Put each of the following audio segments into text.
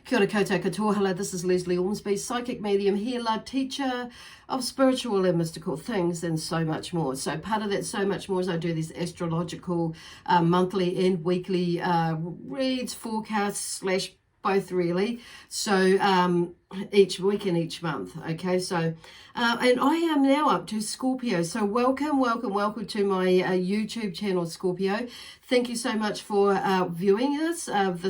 Kia ora koutou katoa. Hello, this is Lesley Ormsby, psychic medium, healer, teacher of spiritual and mystical things and so much more. So part of that so much more is I do these astrological monthly and weekly reads, forecasts, slash both really. So each week and each month. Okay, so and I am now up to Scorpio. So welcome to my YouTube channel, Scorpio. Thank you so much for viewing this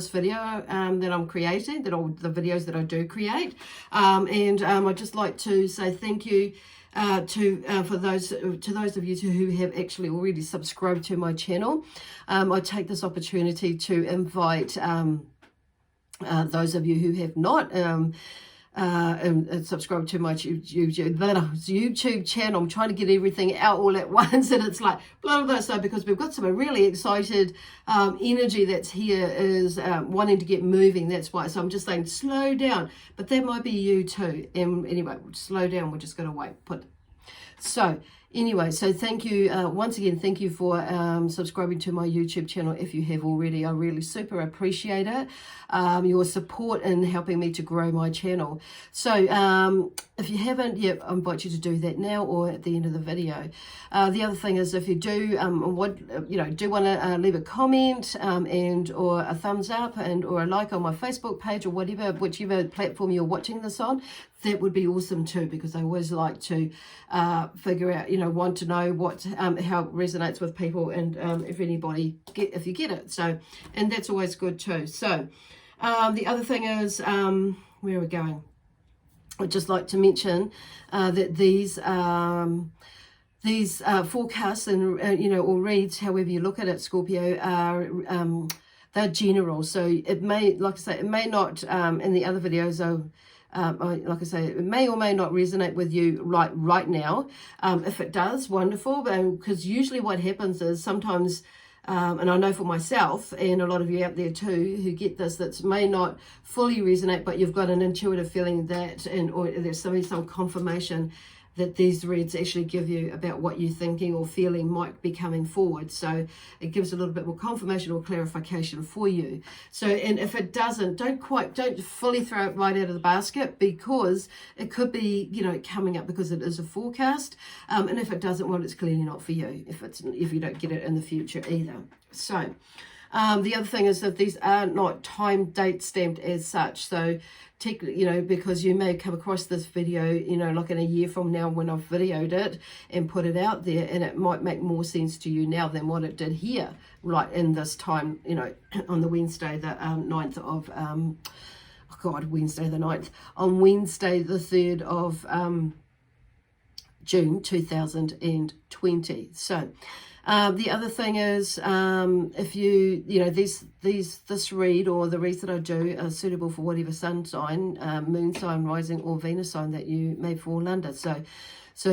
video that I'm creating, the videos that I do create. And I'd just like to say thank you for those of you who have actually already subscribed to my channel. I take this opportunity to invite those of you who have not and subscribe to my YouTube channel. I'm trying to get everything out all at once, and it's like blah blah blah. So because we've got some really excited energy that's here is wanting to get moving. That's why. So I'm just saying slow down, but that might be you too. And anyway, slow down. We're just going to wait. So anyway, so thank you once again. Thank you for subscribing to my YouTube channel if you have already. I really super appreciate it. Your support in helping me to grow my channel. So if you haven't yet, I invite you to do that now or at the end of the video. The other thing is, if you do want to leave a comment and or a thumbs up and or a like on my Facebook page or whichever platform you're watching this on, that would be awesome too, because I always like to figure out, want to know what how it resonates with people, and if you get it. So, and that's always good too. So the other thing is, where are we going? I'd just like to mention that these forecasts and or reads, however you look at it, Scorpio, are they're general. So it may, like I say, it may not in the other videos. Like I say, it may or may not resonate with you right now. If it does, wonderful. Because usually what happens is sometimes, and I know for myself and a lot of you out there too who get this, that may not fully resonate, but you've got an intuitive feeling that, or there's some confirmation that these reads actually give you about what you're thinking or feeling might be coming forward. So it gives a little bit more confirmation or clarification for you. So, and if it doesn't, don't fully throw it right out of the basket, because it could be, coming up because it is a forecast. And if it doesn't, well, it's clearly not for you if you don't get it in the future either. So the other thing is that these are not time date stamped as such. So because you may come across this video, like in a year from now when I've videoed it and put it out there, and it might make more sense to you now than what it did here, right in this time, on the Wednesday, the 9th of, Wednesday the 9th, on Wednesday the 3rd of June 2020. So the other thing is, if this read or the reads that I do are suitable for whatever sun sign, moon sign, rising or Venus sign that you may fall under. So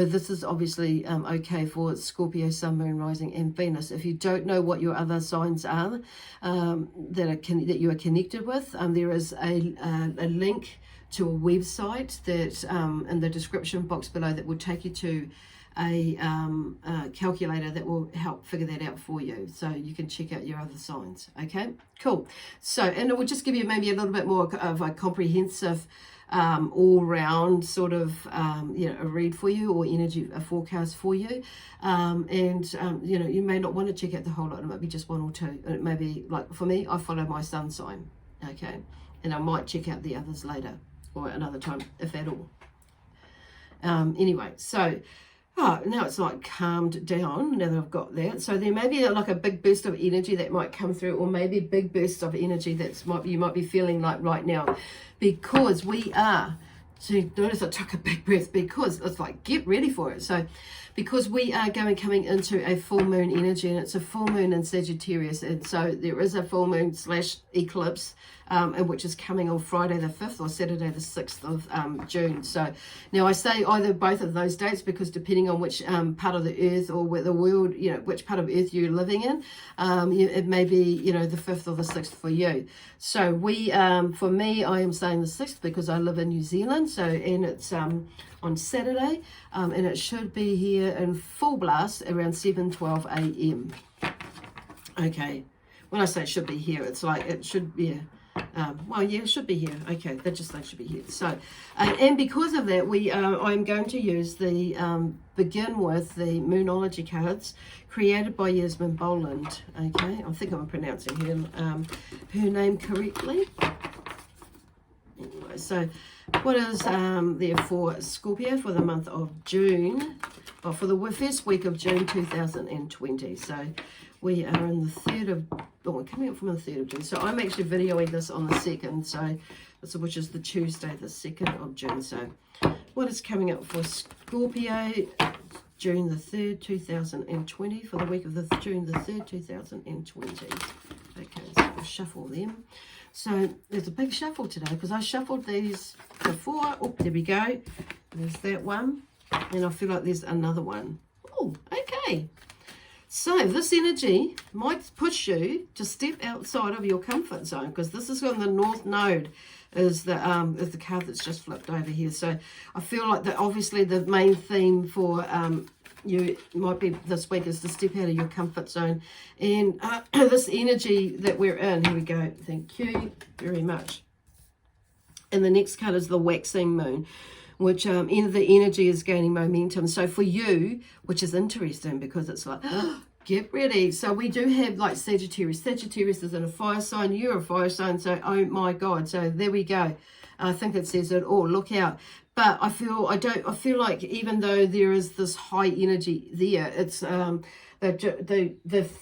this is obviously okay for Scorpio, Sun, Moon, Rising and Venus. If you don't know what your other signs are that you are connected with, there is a link to a website that in the description box below that will take you to a calculator that will help figure that out for you, so you can check out your other signs. Okay, cool. So, and it will just give you maybe a little bit more of a comprehensive all-round sort of a read for you, or a forecast for you, you may not want to check out the whole lot. It might be just one or two. It may be, like for me, I follow my sun sign, okay, and I might check out the others later or another time, if at all. Anyway, so now it's like calmed down now that I've got that. So there may be like a big burst of energy that might come through, or maybe big bursts of energy you might be feeling like right now, because we are, so notice I took a big breath, because it's like, get ready for it. So because we are coming into a full moon energy, and it's a full moon in Sagittarius, and so there is a full moon / eclipse, which is coming on Friday the 5th or Saturday the 6th of June. So now I say either both of those dates, because depending on which part of the earth or where the world, which part of earth you're living in, it may be, the 5th or the 6th for you. So for me, I am saying the 6th because I live in New Zealand. So, and it's on Saturday, and it should be here in full blast around 7:12 a.m. Okay, when I say it should be here, it's like it should be. Well, yeah, it should be here. Okay, that just they should be here. So, and because of that, I'm going to use the begin with the Moonology cards created by Yasmin Boland. Okay, I think I'm pronouncing her name correctly. Anyway, so what is there for Scorpio for the month of June? Or for the first week of June 2020. So we are in the 3rd of, we're coming up from the 3rd of June. So I'm actually videoing this on the 2nd, so which is the Tuesday, the 2nd of June. So what is coming up for Scorpio, June the 3rd, 2020, for the week of the June the 3rd, 2020. Okay, so we'll shuffle them. So there's a big shuffle today because I shuffled these before. Oh, there we go. There's that one. And I feel like there's another one. Oh, okay. So this energy might push you to step outside of your comfort zone, because this is on the North Node, is the card that's just flipped over here. So I feel like that obviously the main theme for you might be this week is to step out of your comfort zone. And this energy that we're in, here we go. Thank you very much. And the next card is the waxing moon, which the energy is gaining momentum. So for you, which is interesting because it's like, get ready. So we do have like Sagittarius. Sagittarius is in a fire sign. You're a fire sign. So, oh my God. So there we go. I think it says it all. Look out. But I feel like even though there is this high energy there, it's the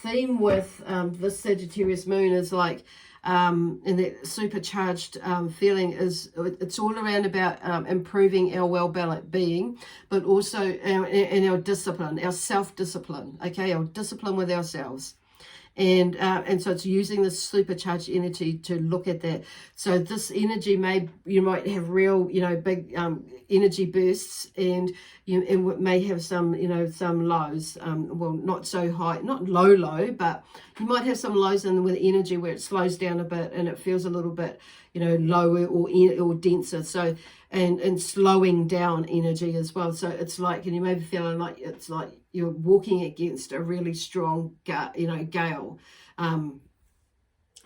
theme with this Sagittarius moon is like, and that supercharged feeling is, it's all around about improving our well-being, but also in our discipline, our self-discipline, okay, our discipline with ourselves. And so it's using this supercharged energy to look at that. So this energy you might have real, big energy bursts, and you may have some, some lows. Well, not so high, not low, but you might have some lows with energy where it slows down a bit and it feels a little bit, lower or denser. So and slowing down energy as well. So it's like, and you may be feeling like it's like you're walking against a really strong, gale on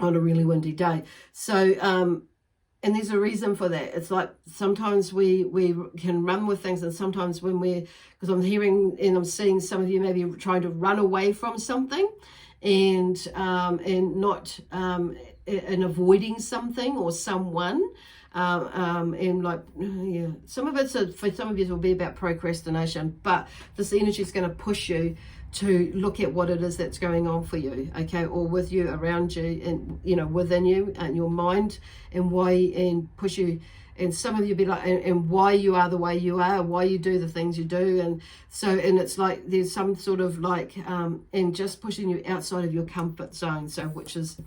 a really windy day. So, and there's a reason for that. It's like sometimes we can run with things, and sometimes when because I'm hearing and I'm seeing some of you maybe trying to run away from something, and not and avoiding something or someone. And like, yeah, some of it's for some of you will be about procrastination, but this energy is going to push you to look at what it is that's going on for you, okay, or with you, around you, and within you and your mind, and push you. And some of you be like, and why you are the way you are, why you do the things you do. And so, and it's like there's some sort of like and just pushing you outside of your comfort zone, so which is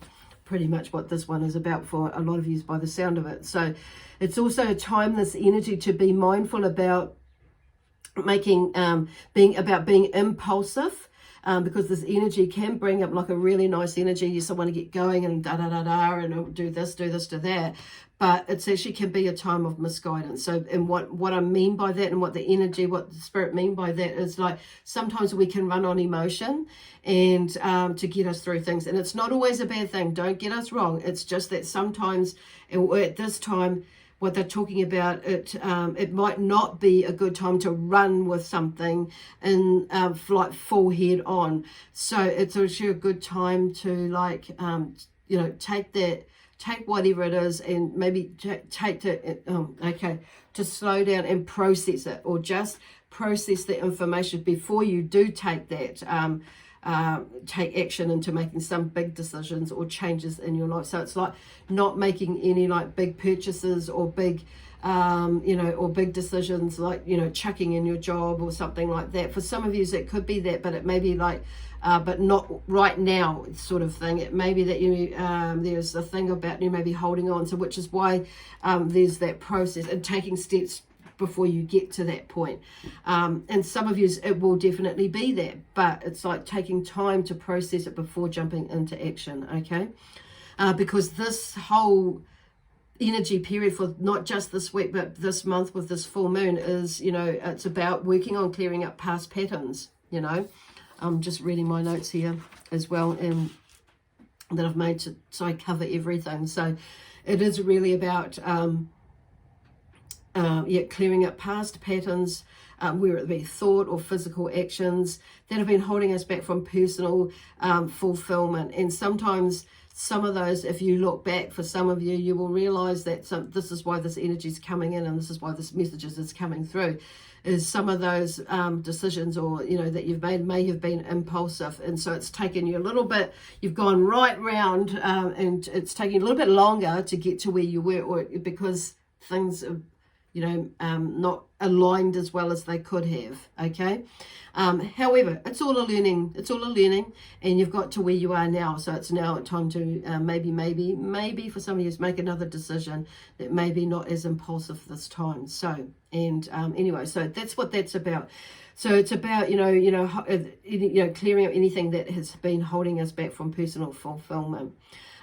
pretty much what this one is about for a lot of you by the sound of it. So it's also a time, this energy, to be mindful about being impulsive, because this energy can bring up like a really nice energy. You still want to get going and and do this, do that, but it's actually can be a time of misguidance. So, and what I mean by that, and what the spirit mean by that is like sometimes we can run on emotion and to get us through things, and it's not always a bad thing. Don't get us wrong. It's just that sometimes, and at this time, what they're talking about, it might not be a good time to run with something and like full head on. So it's actually a good time to like take whatever it is and maybe to slow down and process it, or just process the information before you do take that take action into making some big decisions or changes in your life. So it's like not making any like big purchases or big or big decisions, like chucking in your job or something like that. For some of you it could be that, but it may be like but not right now sort of thing. It may be that you there's a thing about you maybe holding on, so which is why there's that process and taking steps before you get to that point. And some of you it will definitely be that, but it's like taking time to process it before jumping into action, okay? Because this whole energy period for not just this week but this month with this full moon is, it's about working on clearing up past patterns. I'm just reading my notes here as well, and that I've made to, so I cover everything. So it is really about clearing up past patterns, whether it be thought or physical actions that have been holding us back from personal fulfillment. And sometimes some of those, if you look back, for some of you, you will realize that this is why this energy is coming in, and this is why this message is coming through, is some of those decisions, or that you've made, may have been impulsive, and so it's taken you a little bit, you've gone right round, and it's taking a little bit longer to get to where you were, or because things are not aligned as well as they could have. Okay. However, it's all a learning, and you've got to where you are now. So it's now time to maybe for some of you make another decision that maybe not as impulsive this time. So, and anyway, so that's what that's about. So it's about, clearing up anything that has been holding us back from personal fulfillment.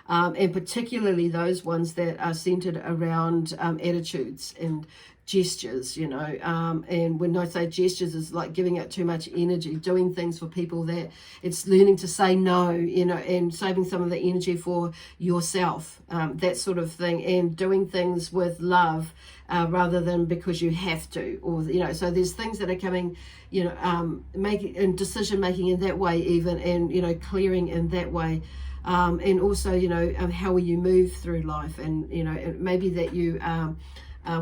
And particularly those ones that are centered around attitudes and gestures, and when I say gestures, it's like giving it too much energy, doing things for people, that it's learning to say no, and saving some of the energy for yourself, that sort of thing, and doing things with love rather than because you have to, or so there's things that are coming, making and decision making in that way, even, and clearing in that way. And also, how will you move through life, and maybe that you are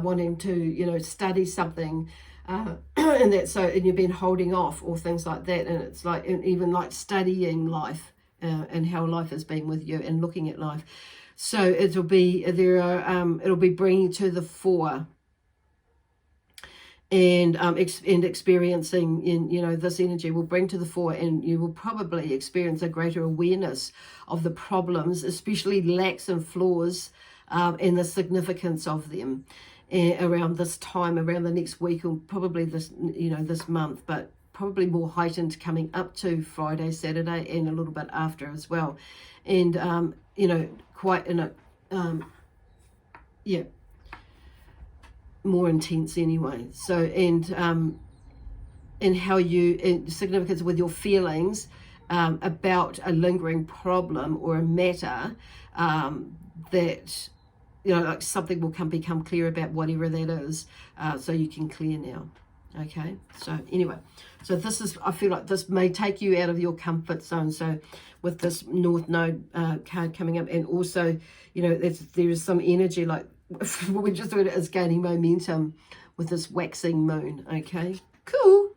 wanting to study something, and you've been holding off, or things like that, and it's like, and even like studying life, and how life has been with you, and looking at life. So it'll be bringing to the fore, and experiencing in this energy will bring to the fore, and you will probably experience a greater awareness of the problems, especially lacks and flaws, and the significance of them around this time, around the next week, or probably this month, but probably more heightened coming up to Friday, Saturday, and a little bit after as well. And quite in a more intense anyway. So, and how you, and significance with your feelings about a lingering problem or a matter, that like something will become clear about whatever that is, so you can clear now. Okay, so anyway, so this is, I feel like this may take you out of your comfort zone. So with this North Node card coming up, and also there is some energy, like what we just doing, is gaining momentum with this waxing moon. Okay, cool.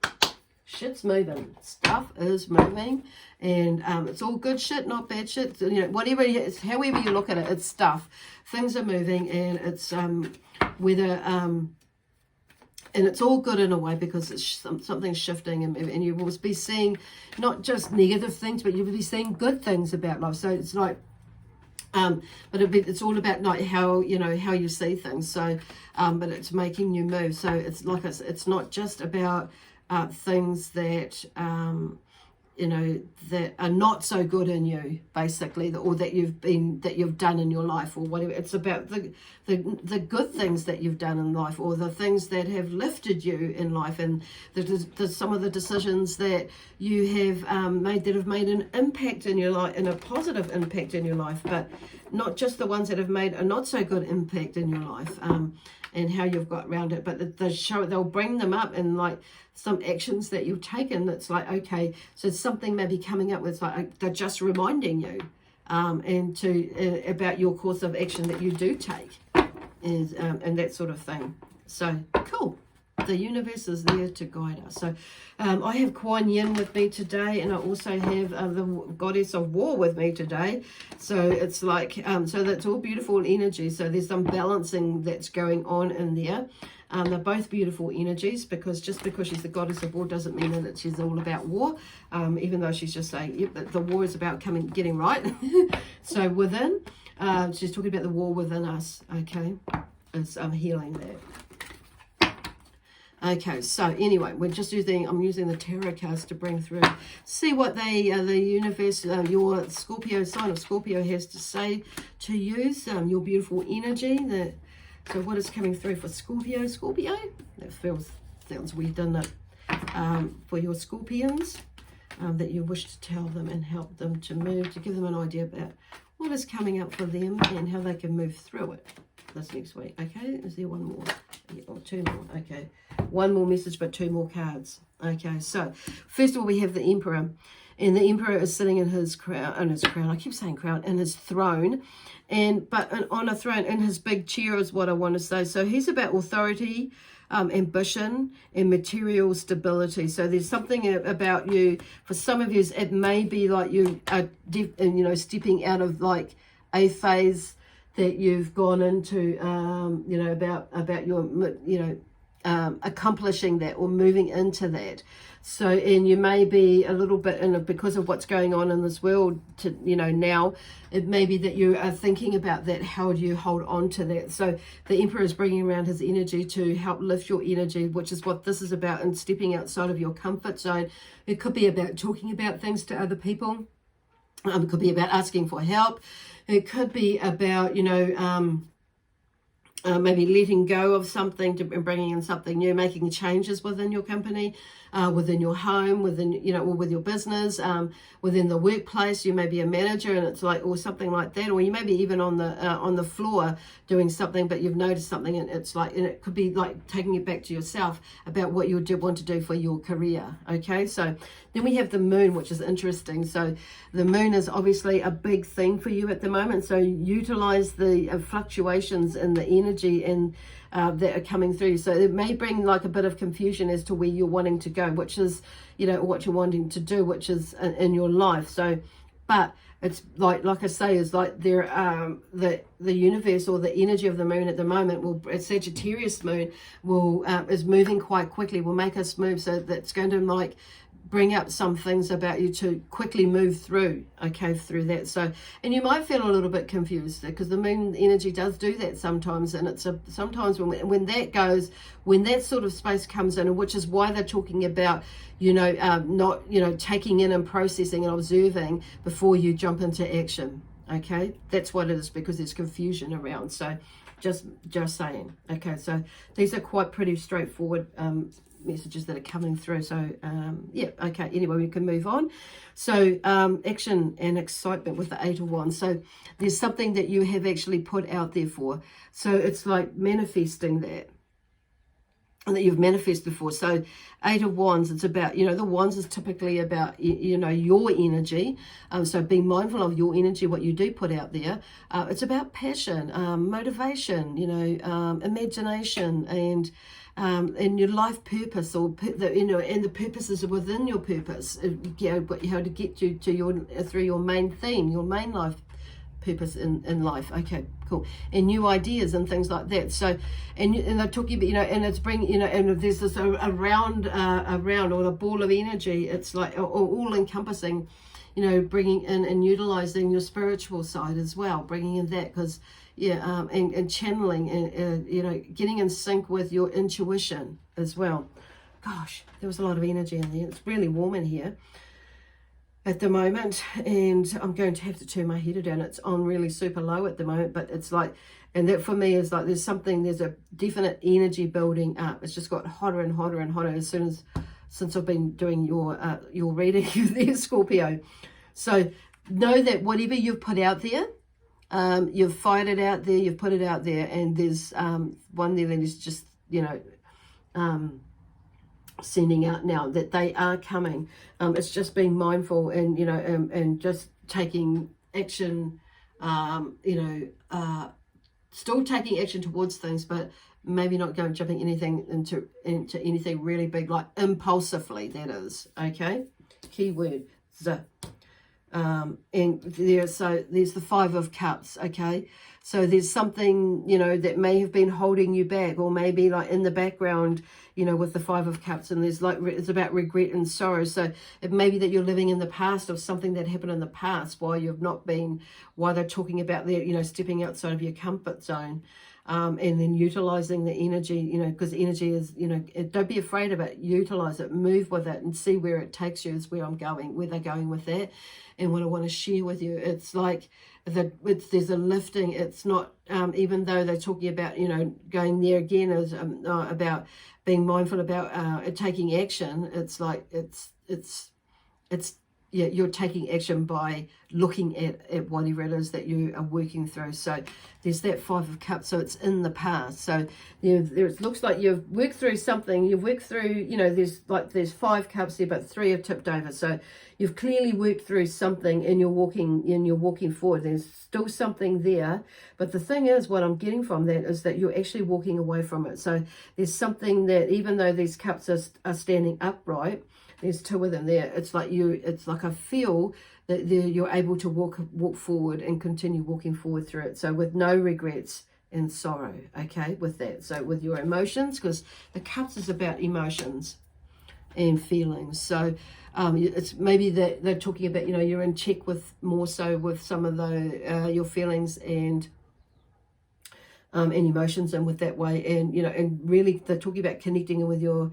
Shit's moving, stuff is moving, and it's all good shit, not bad shit. Whatever it is, however you look at it, it's stuff. Things are moving, and it's whether and it's all good in a way, because it's something shifting and moving, and you will be seeing not just negative things, but you will be seeing good things about life. So it's like, but it's all about like how how you see things. So, but it's making you move. So it's like it's not just about things that that are not so good in you, basically, or that you've done in your life, or whatever. It's about the good things that you've done in life, or the things that have lifted you in life, and some of the decisions that you have made that have made an impact in your life, and a positive impact in your life, but not just the ones that have made a not so good impact in your life, and how you've got around it. But they'll bring them up, and like some actions that you've taken, that's like, okay, so something may be coming up with, like, they're just reminding you and about your course of action that you do take, and that sort of thing. So cool. The universe is there to guide us. So I have Kuan Yin with me today, and I also have the goddess of war with me today. So it's like, so that's all beautiful energy. So there's some balancing that's going on in there. They're both beautiful energies, because just because she's the goddess of war doesn't mean that she's all about war, even though she's just saying, yep, that the war is about getting right. So within, she's talking about the war within us, okay? It's healing that. Okay, so anyway, I'm using the tarot cards to bring through, see what the universe, your Scorpio, sign of Scorpio, has to say to you, your beautiful energy. So what is coming through for Scorpio? That sounds weird, doesn't it? For your Scorpions. that you wish to tell them and help them to move, to give them an idea about what is coming up for them and how they can move through it this next week. Okay, is there one more? Yeah, or two more? Okay, one more message, but two more cards. Okay, so first of all, we have the Emperor. And the Emperor is sitting in his crown, I keep saying crown, in his throne, but on a throne, in his big chair is what I want to say. So he's about authority, ambition, and material stability. So there's something about you. For some of you, it may be like you are, stepping out of like a phase that you've gone into, about your, accomplishing that or moving into that. So, and you may be a little bit because of what's going on in this world now, it may be that you are thinking about that. How do you hold on to that? So the Emperor is bringing around his energy to help lift your energy, which is what this is about, and stepping outside of your comfort zone. It could be about talking about things to other people. It could be about asking for help. It could be about, maybe letting go of something and bringing in something new, making changes within your company, within your home, within, or with your business, within the workplace. You may be a manager and it's like, or something like that, or you may be even on the floor doing something, but you've noticed something and it's like, and it could be like taking it back to yourself about what you want to do for your career. Okay, so then we have the Moon, which is interesting. So the Moon is obviously a big thing for you at the moment. So utilize the fluctuations in the energy and that are coming through. So it may bring like a bit of confusion as to where you're wanting to go, which is, what you're wanting to do, which is in your life. So, but it's like I say, is like there, the universe or the energy of the Moon at the moment a Sagittarius Moon is moving quite quickly, will make us move. So that's going to like bring up some things about you to quickly move through, through that. So, and you might feel a little bit confused because the Moon energy does do that sometimes, and it's sometimes when that sort of space comes in, which is why they're talking about, not, taking in and processing and observing before you jump into action. Okay, that's what it is, because there's confusion around. So just saying. Okay, so these are quite pretty straightforward messages that are coming through. So anyway, we can move on. So action and excitement with the Eight of Wands. So there's something that you have actually put out there for. So it's like manifesting that, and that you've manifested before. So Eight of Wands, it's about, the Wands is typically about, your energy. So being mindful of your energy, what you do put out there. It's about passion, motivation, imagination, and your life purpose, or and the purposes within your purpose. How to get you to through your main theme, your main life purpose in life. Okay, cool. And new ideas and things like that. So, and they're talking about, and it's bringing, and there's this a round or a ball of energy. It's like all encompassing, bringing in and utilizing your spiritual side as well, bringing in that, because and channeling and getting in sync with your intuition as well. Gosh, there was a lot of energy in there. It's really warm in here at the moment, and I'm going to have to turn my heater down. It's on really super low at the moment, but it's like, and that for me is like there's a definite energy building up. It's just got hotter and hotter and hotter since I've been doing your reading there, Scorpio. So know that whatever you've put out there, you've fired it out there, you've put it out there, and there's one there that is just sending out now that they are coming. It's just being mindful and and just taking action, still taking action towards things, but maybe not jumping into anything really big, like impulsively, that is. Okay, keyword and there's the Five of Cups. Okay, so there's something that may have been holding you back, or maybe like in the background, with the Five of Cups, and there's like it's about regret and sorrow. So it may be that you're living in the past of something that happened in the past, why they're talking about the stepping outside of your comfort zone. And then utilizing the energy, because energy is, don't be afraid of it, utilize it, move with it, and see where it takes you is where they're going with that. And what I want to share with you, it's like there's a lifting. It's not, even though they're talking about, going there again is about being mindful about taking action. It's like, it's yeah, you're taking action by looking at whatever it is that you are working through. So there's that Five of Cups, so it's in the past. So it looks like you've worked through something. You've worked through, there's 5 cups there, but 3 have tipped over. So you've clearly worked through something, and you're walking forward. There's still something there, but the thing is, what I'm getting from that is that you're actually walking away from it. So there's something that, even though these cups are standing upright, there's 2 of them there. It's like I feel that you're able to walk forward and continue walking forward through it. So with no regrets and sorrow, okay, with that. So with your emotions, because the cups is about emotions and feelings. So it's maybe that they're talking about, you're in check with more so with some of your feelings and emotions, and with that way, and really they're talking about connecting with your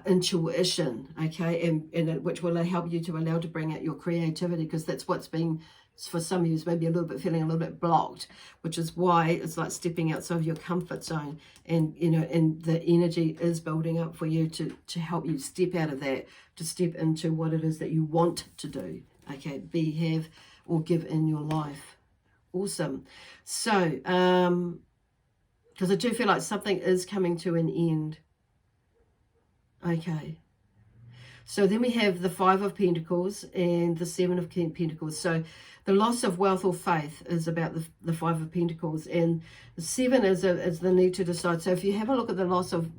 intuition, okay, and which will help you to bring out your creativity, because that's what's been, for some of you, maybe a little bit feeling a little bit blocked, which is why it's like stepping outside of your comfort zone, and and the energy is building up for you to help you step out of that, to step into what it is that you want to do, okay, be, have, or give in your life. Awesome. So because I do feel like something is coming to an end. Okay, so then we have the 5 of Pentacles and the 7 of Pentacles. So the loss of wealth or faith is about the 5 of Pentacles, and the 7 is the need to decide. So if you have a look at the loss of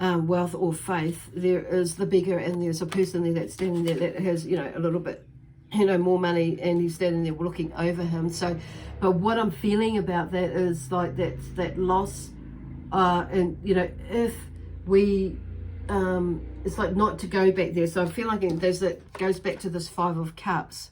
wealth or faith, there is the beggar, and there's a person there that's standing there that has a little bit more money, and he's standing there looking over him. So, but what I'm feeling about that is like that loss, and if we it's like not to go back there. So I feel like that goes back to this 5 of Cups,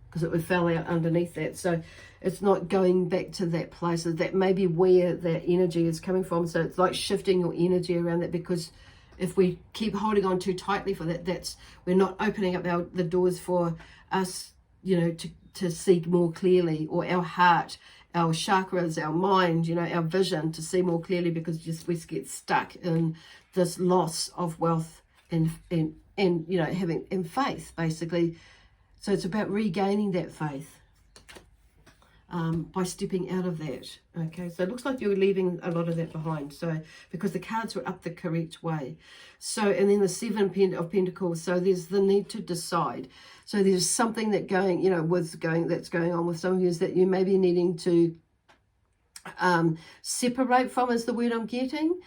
because it fell out underneath that. So it's not going back to that place. That may be where that energy is coming from. So it's like shifting your energy around that, because if we keep holding on too tightly for that, we're not opening up the doors for us, to see more clearly, or our heart, our chakras, our mind, our vision, to see more clearly, because we get stuck in this loss of wealth and having in faith, basically. So it's about regaining that faith by stepping out of that. Okay, so it looks like you're leaving a lot of that behind. So because the cards were up the correct way. So, and then the 7 of Pentacles. So there's the need to decide. So there's something that's going on with some of you, is that you may be needing to separate from, is the word I'm getting.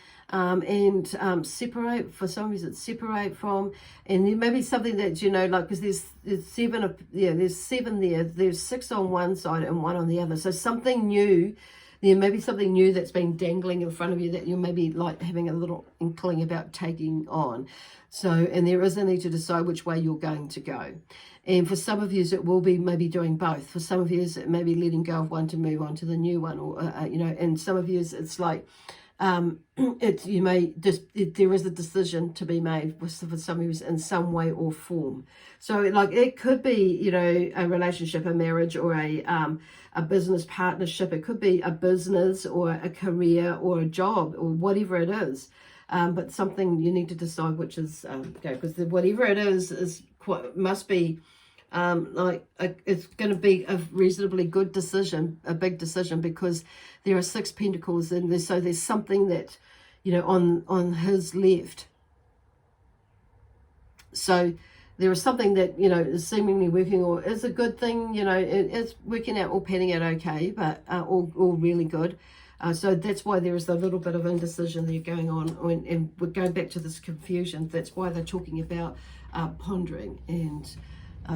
Separate, for some reason, separate from, and there may be something that because there's 7 there's 7 there, there's 6 on one side and 1 on the other. So something new, there may be something new that's been dangling in front of you that you may be like having a little inkling about taking on. So, and there is a need to decide which way you're going to go. And for some of you, it will be maybe doing both. For some of you, it may be letting go of one to move on to the new one, or and some of you, it's like there is a decision to be made for some of you in some way or form. So like it could be a relationship, a marriage, or a business partnership. It could be a business or a career or a job or whatever it is. But something you need to decide which is because whatever it is must be it's going to be a reasonably good decision, a big decision, because there are 6 Pentacles in there. So there's something that on his left. So there is something that is seemingly working, or is a good thing. It's working out or panning out okay, but all really good. So that's why there is a little bit of indecision there going on, and we're going back to this confusion. That's why they're talking about pondering and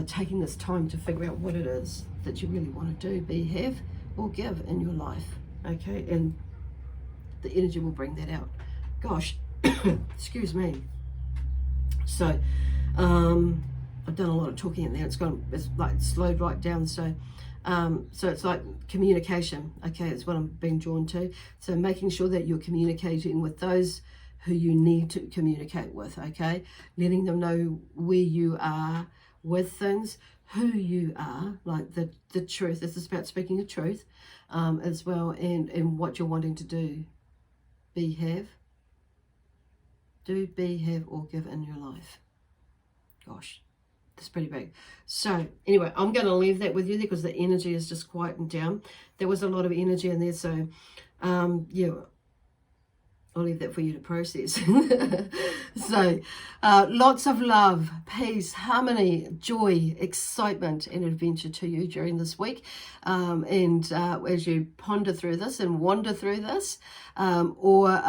taking this time to figure out what it is that you really want to do, be, have, or give in your life. Okay, and the energy will bring that out. Gosh, excuse me. So I've done a lot of talking in there. It's like slowed right down. So it's like communication. Okay, it's what I'm being drawn to. So making sure that you're communicating with those who you need to communicate with. Okay, letting them know where you are with things, who you are, like the truth. This is about speaking the truth as well, and what you're wanting to do, be, have, or give in your life. Gosh, That's pretty big. So anyway, I'm going to leave that with you there because the energy is just quieting down. There was a lot of energy in there. So yeah, I'll leave that for you to process. So lots of love, peace, harmony, joy, excitement, and adventure to you during this week. And as you ponder through this and wander through this, or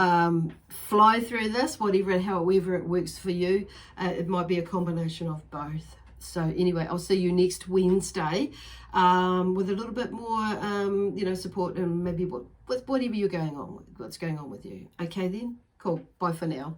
fly through this, however it works for you, it might be a combination of both. So anyway, I'll see you next Wednesday with a little bit more, support and maybe with whatever you're going on with, what's going on with you. Okay then? Cool. Bye for now.